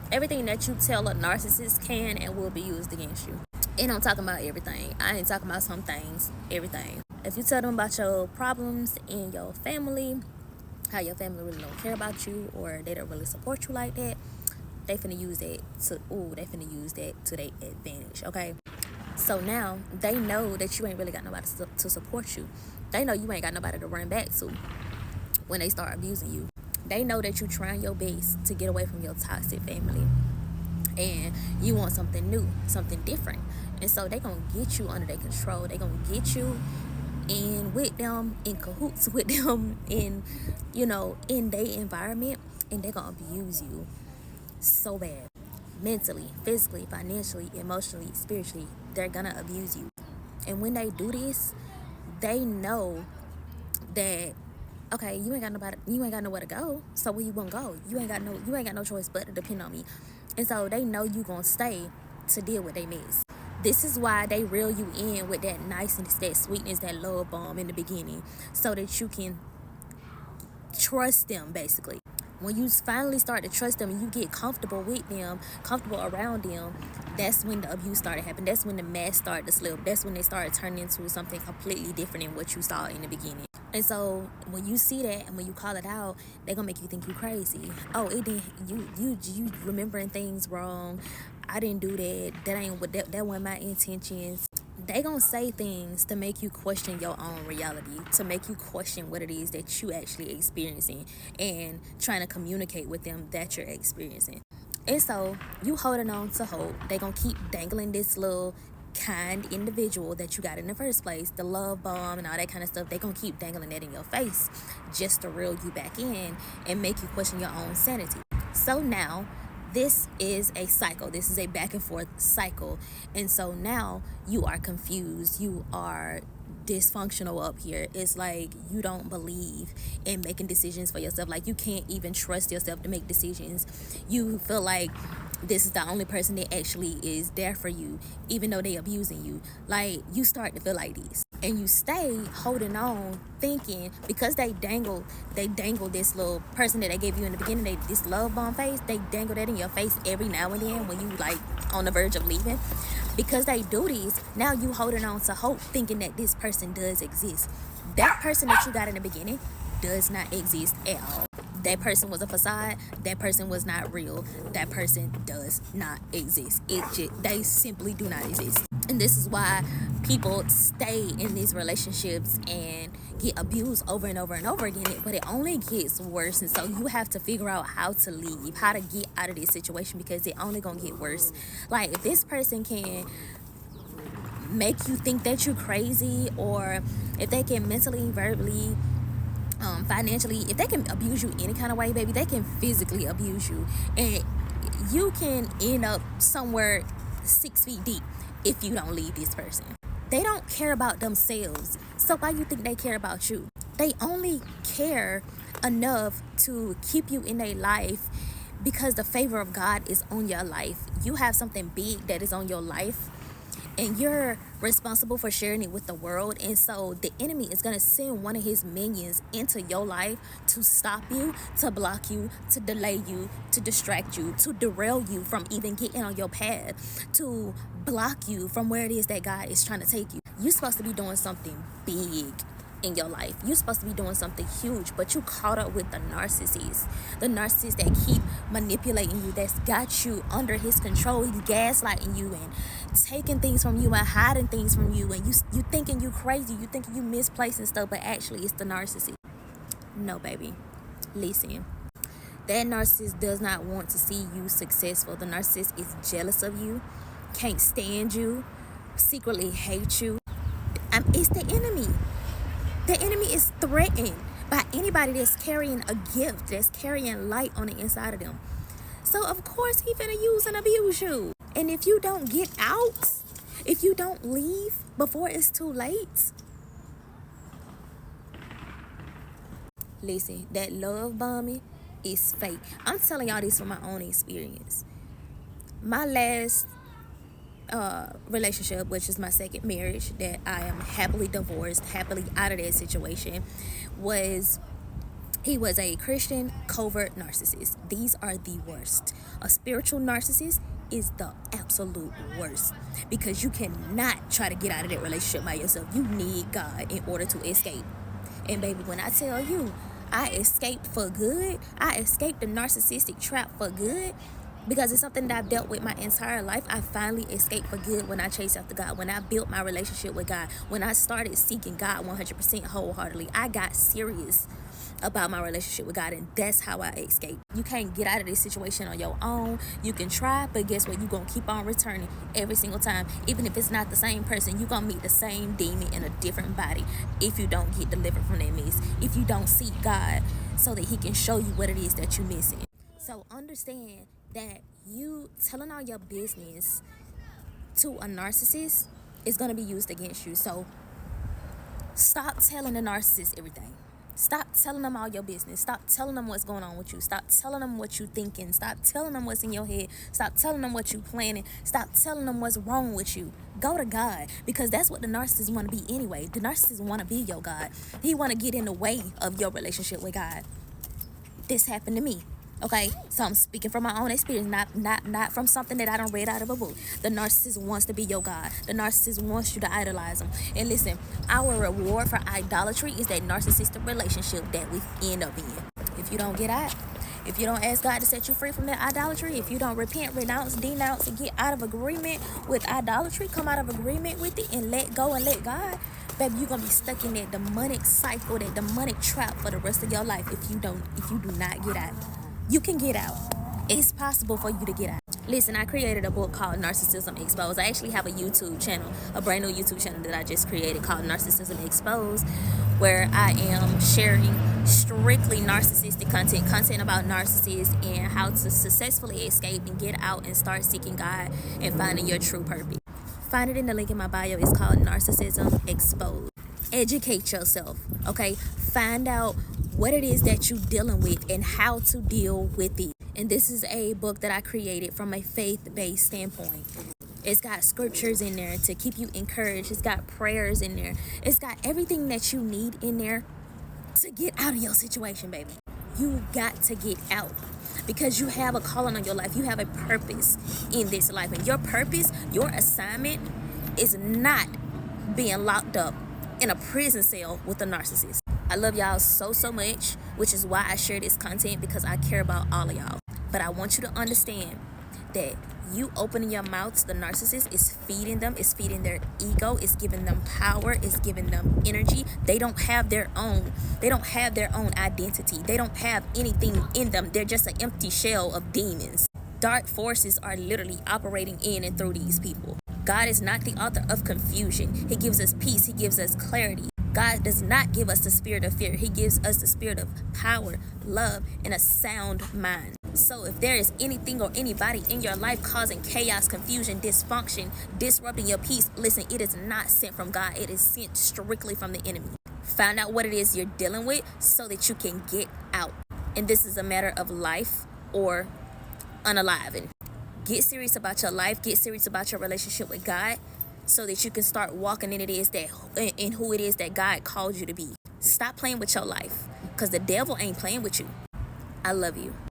Everything that you tell a narcissist can and will be used against you. And I'm talking about everything. I ain't talking about some things, everything. If you tell them about your problems in your family, how your family really don't care about you, or they don't really support you like that, they finna use that to their advantage, okay? So now they know that you ain't really got nobody to support you. They know you ain't got nobody to run back to when they start abusing you. They know that you trying your best to get away from your toxic family and you want something new, something different. And so they gonna get you under their control. They gonna get you in with them, in cahoots with them, in their environment, and they gonna abuse you so bad. Mentally, physically, financially, emotionally, spiritually, they're gonna abuse you. And when they do this, they know that, okay, you ain't got nowhere to go. So where you gonna go? You ain't got no choice but to depend on me. And so they know you gonna stay to deal with their mess. This is why they reel you in with that niceness, that sweetness, that love bomb in the beginning, so that you can trust them, basically. When you finally start to trust them and you get comfortable with them, comfortable around them, that's when the abuse started happening. That's when the mask started to slip. That's when they started turning into something completely different than what you saw in the beginning. And so when you see that and when you call it out, they're gonna make you think you crazy. Oh, it didn't, you remembering things wrong. I didn't do that. That wasn't my intentions. They gonna say things to make you question your own reality, to make you question what it is that you actually experiencing and trying to communicate with them that you're experiencing. And so you holding on to hope. They gonna keep dangling this little kind individual that you got in the first place, the love bomb and all that kind of stuff. They gonna keep dangling that in your face just to reel you back in and make you question your own sanity. So now this is a cycle. This is a back and forth cycle. And so now you are confused. You are dysfunctional up here. It's like you don't believe in making decisions for yourself. Like you can't even trust yourself to make decisions. You feel like this is the only person that actually is there for you, even though they abusing you. Like you start to feel like this. And you stay holding on, thinking because they dangle this little person that they gave you in the beginning, this love bomb face, they dangle that in your face every now and then when you like on the verge of leaving. Because they do these, now you holding on to hope, thinking that this person does exist. That person that you got in the beginning does not exist at all. That person was a facade. That person was not real. That person does not exist. They simply do not exist. And this is why people stay in these relationships and get abused over and over and over again, but it only gets worse. And so you have to figure out how to leave, how to get out of this situation, because it only gonna get worse. Like if this person can make you think that you're crazy, or if they can mentally, verbally, financially, if they can abuse you any kind of way, baby, they can physically abuse you, and you can end up somewhere 6 feet deep if you don't leave this person. They don't care about themselves, so why you think they care about you? They only care enough to keep you in their life because the favor of God is on your life. You have something big that is on your life, and you're responsible for sharing it with the world. And so the enemy is going to send one of his minions into your life to stop you, to block you, to delay you, to distract you, to derail you from even getting on your path, to block you from where it is that God is trying to take you. You're supposed to be doing something big in your life. You're supposed to be doing something huge, but you caught up with the narcissist that keep manipulating you, that's got you under his control. He's gaslighting you and taking things from you and hiding things from you, and you thinking you crazy, you thinking you misplacing stuff, but actually it's the narcissist. No, baby, listen, that narcissist does not want to see you successful. The narcissist is jealous of you, can't stand you, secretly hate you. It's the enemy. The enemy is threatened by anybody that's carrying a gift, that's carrying light on the inside of them. So of course he finna use and abuse you. And if you don't get out, if you don't leave before it's too late, listen, that love bombing is fake. I'm telling y'all this from my own experience. My last relationship, which is my second marriage, that I am happily divorced, happily out of that situation, was He was a Christian covert narcissist. These are the worst. A spiritual narcissist is the absolute worst, because you cannot try to get out of that relationship by yourself. You need God in order to escape. And baby, when I tell you I escaped for good, I escaped the narcissistic trap for good, because it's something that I've dealt with my entire life. I finally escaped for good when I chased after God, when I built my relationship with God, when I started seeking God 100% wholeheartedly. I got serious about my relationship with God, and that's how I escaped. You can't get out of this situation on your own. You can try, but guess what? You're going to keep on returning every single time. Even if it's not the same person, you're going to meet the same demon in a different body if you don't get delivered from that mess, if you don't seek God so that he can show you what it is that you're missing. So understand that you telling all your business to a narcissist is going to be used against you. So stop telling the narcissist everything. Stop telling them all your business. Stop telling them what's going on with you. Stop telling them what you're thinking. Stop telling them what's in your head. Stop telling them what you're planning. Stop telling them what's wrong with you. Go to God, because that's what the narcissist want to be anyway. The narcissist want to be your God. He want to get in the way of your relationship with God. This happened to me. Okay, so I'm speaking from my own experience, not from something that I don't read out of a book. The narcissist wants to be your God. The narcissist wants you to idolize him. And listen, our reward for idolatry is that narcissistic relationship that we end up in. If you don't get out, if you don't ask God to set you free from that idolatry, if you don't repent, renounce, denounce, and get out of agreement with idolatry, come out of agreement with it and let go and let God, baby, you're gonna be stuck in that demonic cycle, that demonic trap for the rest of your life if you do not get out. You can get out. It's possible for you to get out. Listen, I created a book called Narcissism Exposed. I actually have a YouTube channel, a brand new YouTube channel that I just created called Narcissism Exposed, where I am sharing strictly narcissistic content about narcissists and how to successfully escape and get out and start seeking God and finding your true purpose. Find it in the link in my bio. It's called Narcissism Exposed. Educate yourself, okay? Find out what it is that you're dealing with and how to deal with it. And this is a book that I created from a faith-based standpoint. It's got scriptures in there to keep you encouraged. It's got prayers in there. It's got everything that you need in there to get out of your situation, baby. You got to get out, because you have a calling on your life. You have a purpose in this life. And your purpose, your assignment is not being locked up in a prison cell with a narcissist. I love y'all so much, which is why I share this content, because I care about all of y'all. But I want you to understand that you opening your mouth to the narcissist is feeding them, is feeding their ego, is giving them power, is giving them energy. They don't have their own identity. They don't have anything in them. They're just an empty shell of demons. Dark forces are literally operating in and through these people. God is not the author of confusion. He gives us peace. He gives us clarity. God does not give us the spirit of fear. He gives us the spirit of power, love, and a sound mind. So if there is anything or anybody in your life causing chaos, confusion, dysfunction, disrupting your peace, listen, it is not sent from God. It is sent strictly from the enemy. Find out what it is you're dealing with so that you can get out. And this is a matter of life or unaliving. Get serious about your life. Get serious about your relationship with God, so that you can start walking in who it is that God called you to be. Stop playing with your life, because the devil ain't playing with you. I love you.